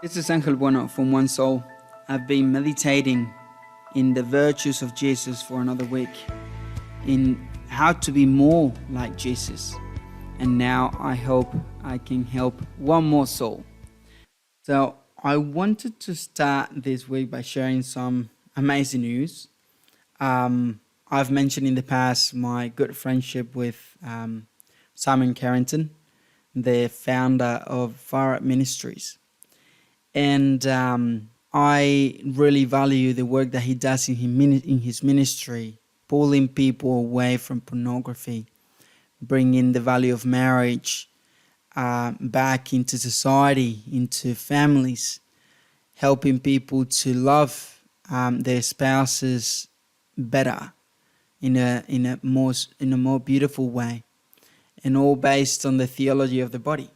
This is Angel Bueno from One Soul. I've been meditating in the virtues of Jesus for another week, in how to be more like Jesus. And now I hope I can help one more soul. So I wanted to start this week by sharing some amazing news. I've mentioned in the past my good friendship with Simon Carrington, the founder of Far Out Ministries. And I really value the work that he does in his ministry, pulling people away from pornography, bringing the value of marriage back into society, into families, helping people to love their spouses better in a more beautiful way, and all based on the theology of the body.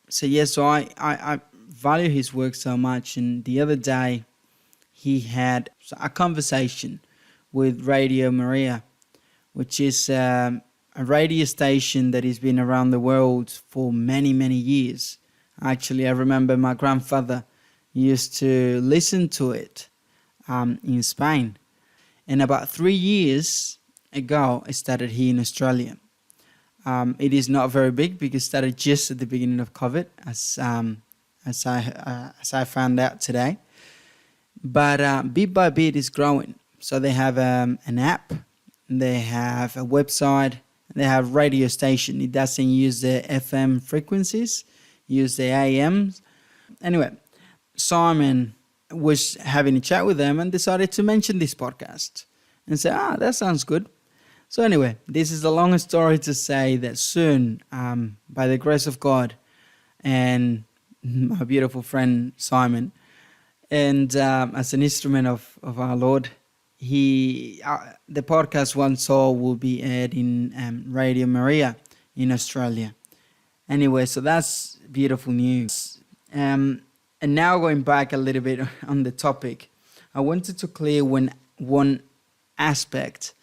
So I value his work so much. And the other day, he had a conversation with Radio Maria, which is a radio station that has been around the world for many, many years. Actually, I remember my grandfather used to listen to it in Spain. And about 3 years ago, it started here in Australia. It is not very big because it started just at the beginning of COVID, as I found out today. But bit by bit, it's growing. So they have an app, they have a website, they have radio station. It doesn't use the FM frequencies, use the AMs. Anyway, Simon was having a chat with them and decided to mention this podcast and say, that sounds good. So anyway, this is the long story to say that soon, by the grace of God and my beautiful friend Simon, and as an instrument of our Lord, the podcast One Soul will be aired in Radio Maria in Australia. Anyway, so that's beautiful news. And now going back a little bit on the topic, I wanted to clear one aspect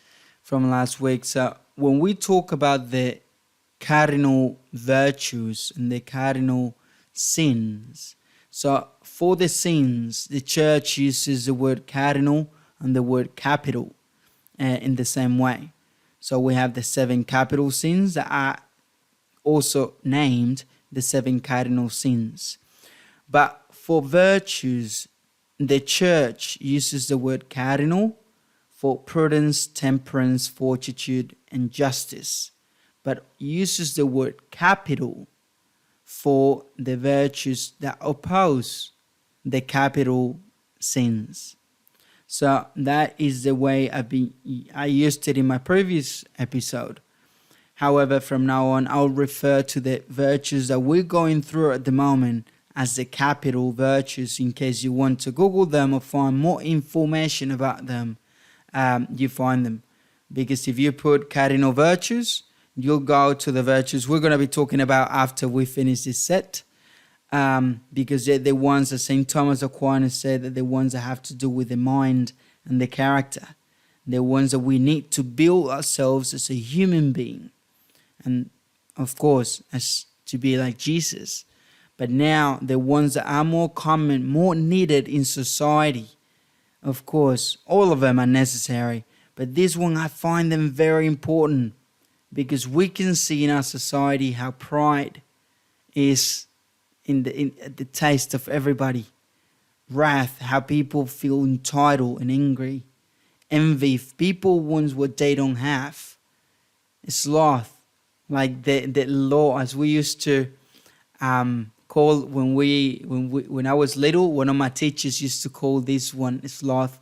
from last week. So when we talk about the cardinal virtues and the cardinal sins, so for the sins, the church uses the word cardinal and the word capital in the same way. So we have the 7 capital sins that are also named the 7 cardinal sins. But for virtues, the church uses the word cardinal for prudence, temperance, fortitude, and justice, but uses the word capital for the virtues that oppose the capital sins. So that is the way I used it in my previous episode. However, from now on, I'll refer to the virtues that we're going through at the moment as the capital virtues, in case you want to Google them or find more information about them. You find them, because if you put cardinal virtues, you'll go to the virtues we're going to be talking about after we finish this set, because they're the ones that St. Thomas Aquinas said, that the ones that have to do with the mind and the character, the ones that we need to build ourselves as a human being, and of course as to be like Jesus. But now the ones that are more common, more needed in society, of course, all of them are necessary, but this one I find them very important, because we can see in our society how pride is in the taste of everybody. Wrath, how people feel entitled and angry. Envy, people want what they don't have. Sloth, like the law, as we used to call when I was little. One of my teachers used to call this one sloth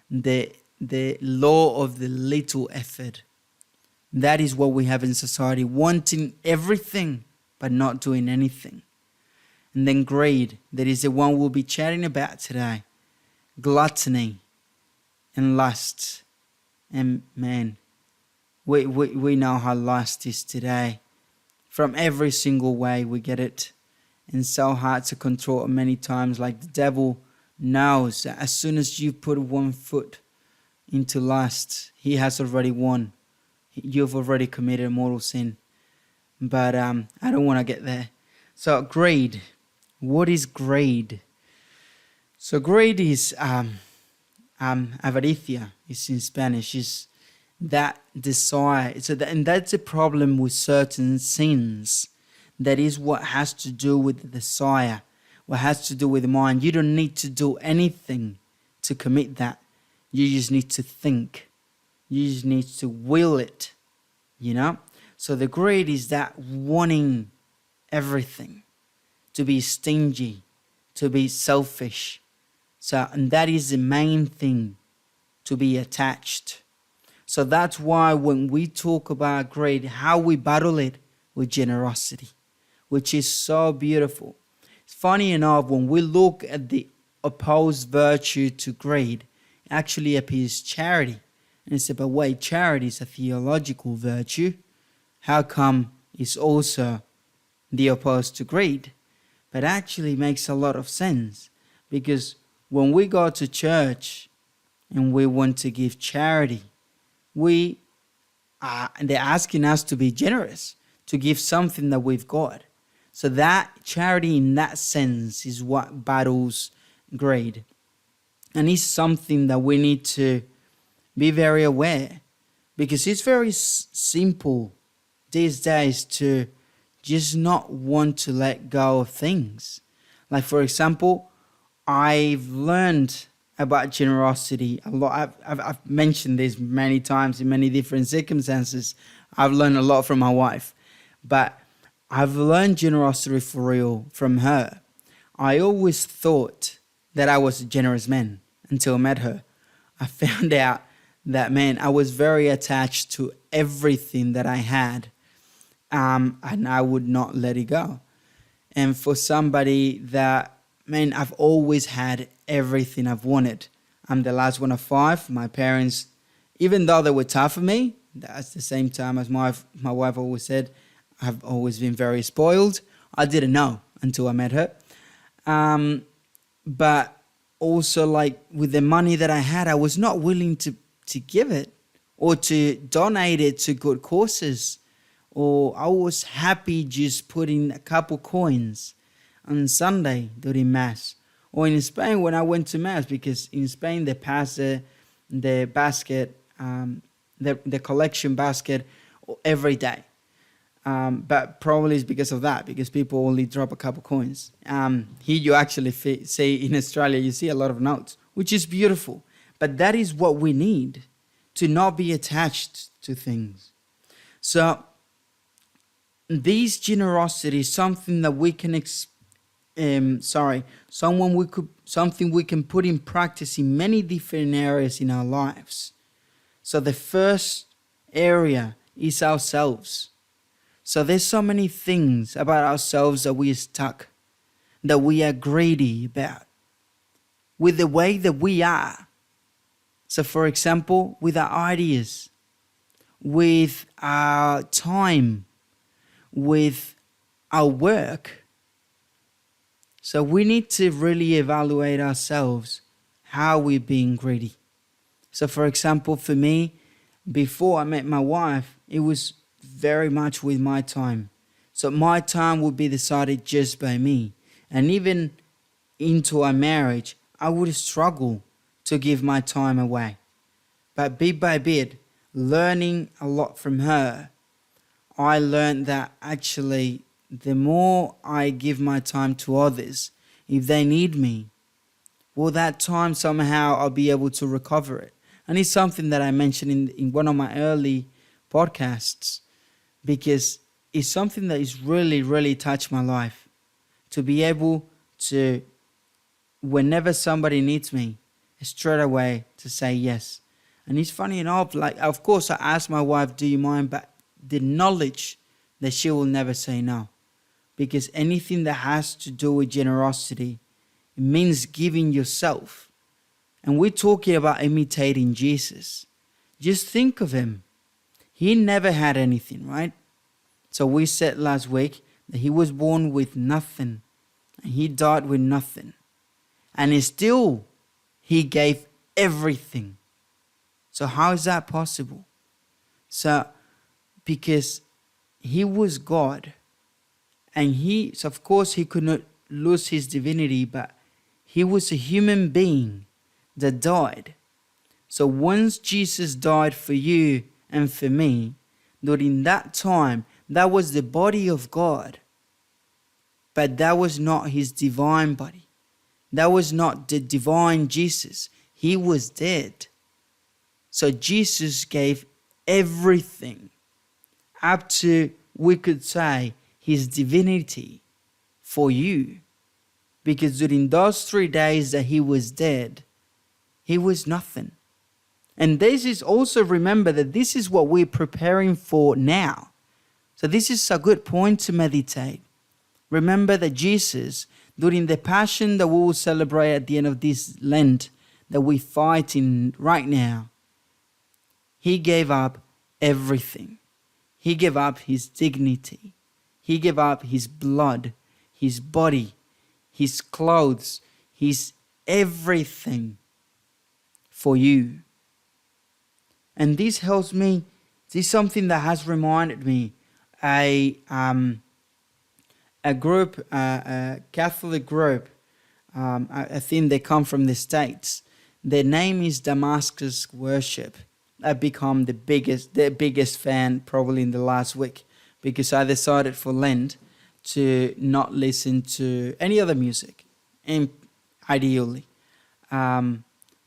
the law of the little effort. That is what we have in society, wanting everything but not doing anything. And then greed, that is the one we'll be chatting about today. Gluttony and lust. And man, we know how lust is today. From every single way we get it. And so hard to control many times. Like the devil knows that as soon as you put one foot into lust, he has already won. You've already committed a mortal sin. But I don't want to get there. So greed. What is greed? So greed is avaricia. It's in Spanish. Is that desire. And that's a problem with certain sins. That is what has to do with the desire. What has to do with the mind. You don't need to do anything to commit that. You just need to think. You just need to will it. You know? So the greed is that wanting everything. To be stingy. To be selfish. So, and that is the main thing. To be attached. So that's why when we talk about greed, how we battle it with generosity, which is so beautiful. It's funny enough, when we look at the opposed virtue to greed, it actually appears charity. And it's about, wait, charity is a theological virtue. How come it's also the opposed to greed? But actually makes a lot of sense, because when we go to church and we want to give charity, they're asking us to be generous, to give something that we've got. So that charity in that sense is what battles greed. And it's something that we need to be very aware, because it's very simple these days to just not want to let go of things. Like, for example, I've learned about generosity a lot. I've mentioned this many times in many different circumstances. I've learned a lot from my wife, but I've learned generosity for real from her. I always thought that I was a generous man until I met her. I found out that, man, I was very attached to everything that I had, and I would not let it go. And for somebody that, man, I've always had everything I've wanted. I'm the last one of 5. My parents, even though they were tough on me, that's the same time as my wife always said, I've always been very spoiled. I didn't know until I met her. But also, like, with the money that I had, I was not willing to give it or to donate it to good causes. Or I was happy just putting a couple coins on Sunday during Mass. Or in Spain when I went to Mass, because in Spain they pass the basket, the collection basket every day. But probably it's because of that, because people only drop a couple coins. Here you actually see, in Australia, you see a lot of notes, which is beautiful. But that is what we need, to not be attached to things. So this generosity is something that we can something we can put in practice in many different areas in our lives. So the first area is ourselves. So there's so many things about ourselves that we are stuck, that we are greedy about, with the way that we are. So for example, with our ideas, with our time, with our work. So we need to really evaluate ourselves, how we're being greedy. So for example, for me, before I met my wife, it was very much with my time. So my time would be decided just by me. And even into our marriage, I would struggle to give my time away. But bit by bit, learning a lot from her, I learned that actually the more I give my time to others, if they need me, well, that time somehow I'll be able to recover it. And it's something that I mentioned in one of my early podcasts, because it's something that has really, really touched my life. To be able to, whenever somebody needs me, straight away to say yes. And it's funny enough, like, of course I asked my wife, do you mind? But the knowledge that she will never say no. Because anything that has to do with generosity, it means giving yourself. And we're talking about imitating Jesus. Just think of him. He never had anything, right? So we said last week that he was born with nothing. And he died with nothing. And still, he gave everything. So how is that possible? So, because he was God. And so of course he could not lose his divinity, but He was a human being that died. So once Jesus died for you and for me, during that time, that was the body of God. But that was not his divine body. That was not the divine Jesus. He was dead. So Jesus gave everything up to, we could say, his divinity for you. Because during those 3 days that he was dead, he was nothing. And this is also, remember that this is what we're preparing for now. So this is a good point to meditate. Remember that Jesus, during the passion that we will celebrate at the end of this Lent that we're fighting right now, he gave up everything. He gave up his dignity. He gave up his blood, his body, his clothes, his everything for you. And this helps me, this is something that has reminded me, a group, a Catholic group, I think they come from the States. Their name is Damascus Worship. I've become their biggest fan probably in the last week, because I decided for Lent to not listen to any other music, and ideally.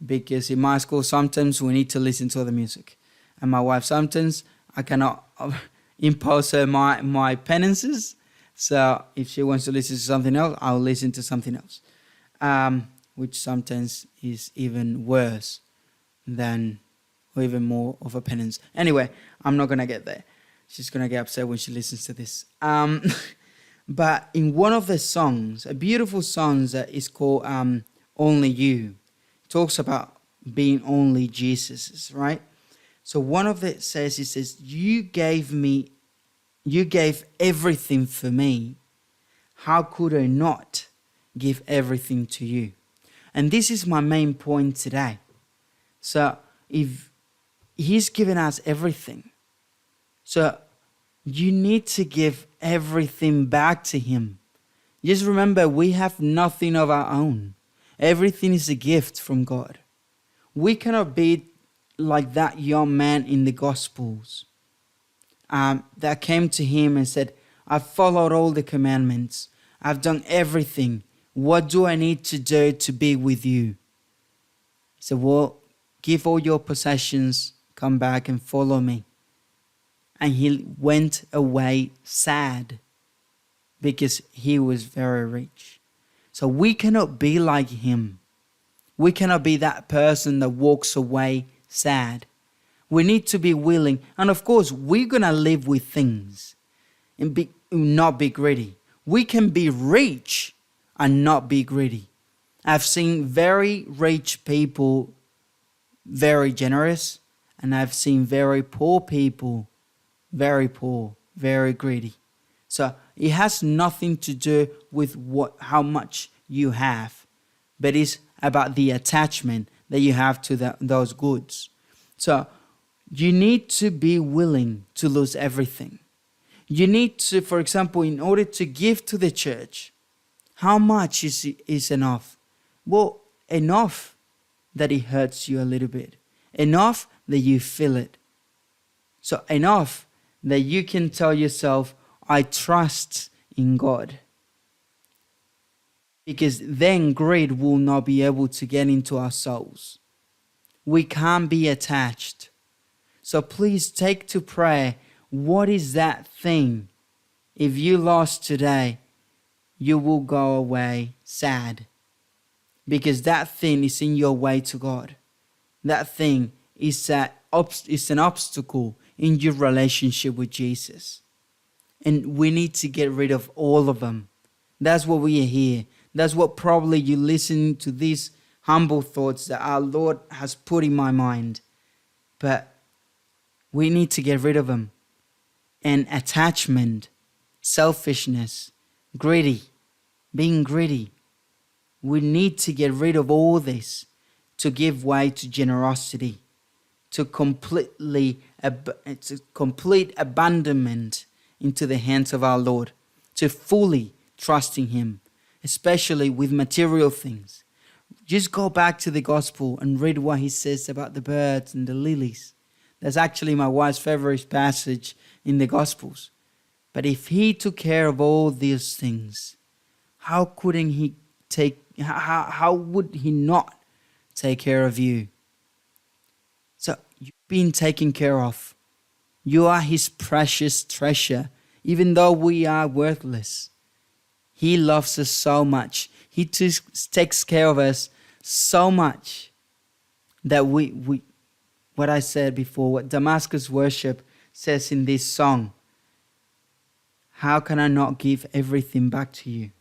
Because in my school sometimes we need to listen to other music. And my wife, sometimes I cannot impose her my penances. So if she wants to listen to something else, I'll listen to something else. Which sometimes is even worse than, or even more of a penance. Anyway, I'm not going to get there. She's going to get upset when she listens to this. But in one of the songs, a beautiful song that is called Only You, talks about being only Jesus's, right? So one of it says, it says, you gave everything for me. How could I not give everything to you? And this is my main point today. So if he's given us everything, so you need to give everything back to him. Just remember, we have nothing of our own. Everything is a gift from God. We cannot be like that young man in the Gospels that came to him and said, I've followed all the commandments. I've done everything. What do I need to do to be with you? He said, well, give all your possessions, come back and follow me. And he went away sad because he was very rich. So we cannot be like him. We cannot be that person that walks away sad. We need to be willing. And of course, we're going to live with things and not be greedy. We can be rich and not be greedy. I've seen very rich people very generous, and I've seen very poor people very poor, very greedy. So it has nothing to do with how much you have, but it's about the attachment that you have to those goods. So you need to be willing to lose everything. You need to, for example, in order to give to the church, how much is enough? Well, enough that it hurts you a little bit. Enough that you feel it. So enough that you can tell yourself, I trust in God. Because then greed will not be able to get into our souls. We can't be attached. So please take to prayer, what is that thing? If you lost today, you will go away sad. Because that thing is in your way to God. That thing is an obstacle in your relationship with Jesus. And we need to get rid of all of them. That's what we are here. That's what probably you listen to these humble thoughts that our Lord has put in my mind. But we need to get rid of them. And attachment, selfishness, being greedy. We need to get rid of all this to give way to generosity, to complete abandonment into the hands of our Lord, to fully trusting Him, especially with material things. Just go back to the gospel and read what he says about the birds and the lilies. That's actually my wife's favorite passage in the gospels. But if he took care of all these things, how would he not take care of you? So you've been taken care of. You are his precious treasure, even though we are worthless. He loves us so much. He takes care of us so much that we what I said before, what Damascus Worship says in this song, how can I not give everything back to you?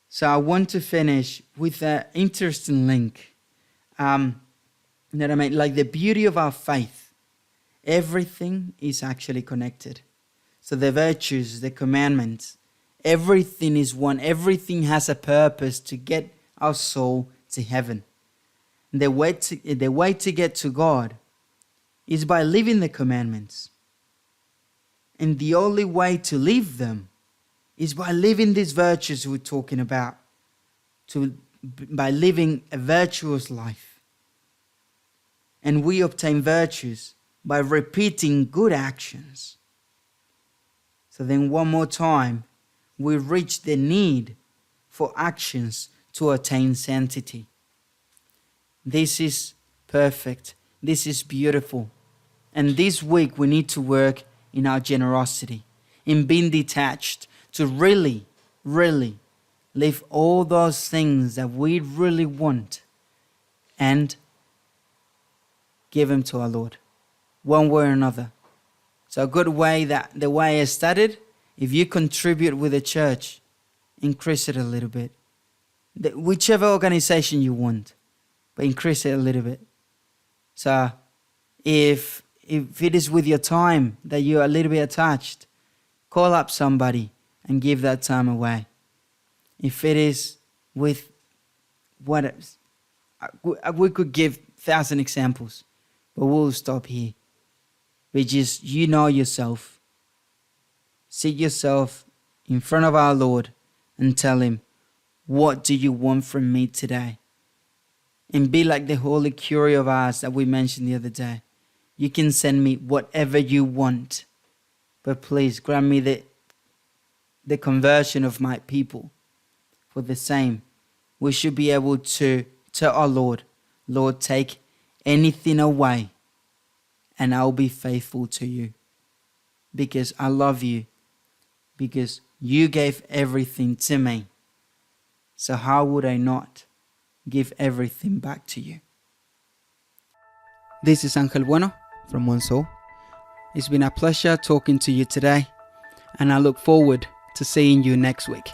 So I want to finish with an interesting link that I made, like the beauty of our faith. Everything is actually connected. So the virtues, the commandments, everything is one. Everything has a purpose to get our soul to heaven. The way to get to God is by living the commandments. And the only way to live them is by living these virtues we're talking about, by living a virtuous life. And we obtain virtues by repeating good actions. So then one more time, we reach the need for actions to attain sanctity. This is perfect. This is beautiful. And this week we need to work in our generosity, in being detached, to really, really live all those things that we really want and give them to our Lord, one way or another. So a good way, that the way I started, if you contribute with the church, increase it a little bit. Whichever organization you want, but increase it a little bit. So if it is with your time that you're a little bit attached, call up somebody and give that time away. If it is with what, we could give 1,000 examples, but we'll stop here. But just, you know yourself. Sit yourself in front of our Lord and tell him, what do you want from me today? And be like the holy curie of ours that we mentioned the other day. You can send me whatever you want, but please grant me the conversion of my people. For the same, we should be able to tell our Lord, Lord, take anything away and I'll be faithful to you. Because I love you. Because you gave everything to me. So how would I not give everything back to you? This is Angel Bueno from One Soul. It's been a pleasure talking to you today, and I look forward to seeing you next week.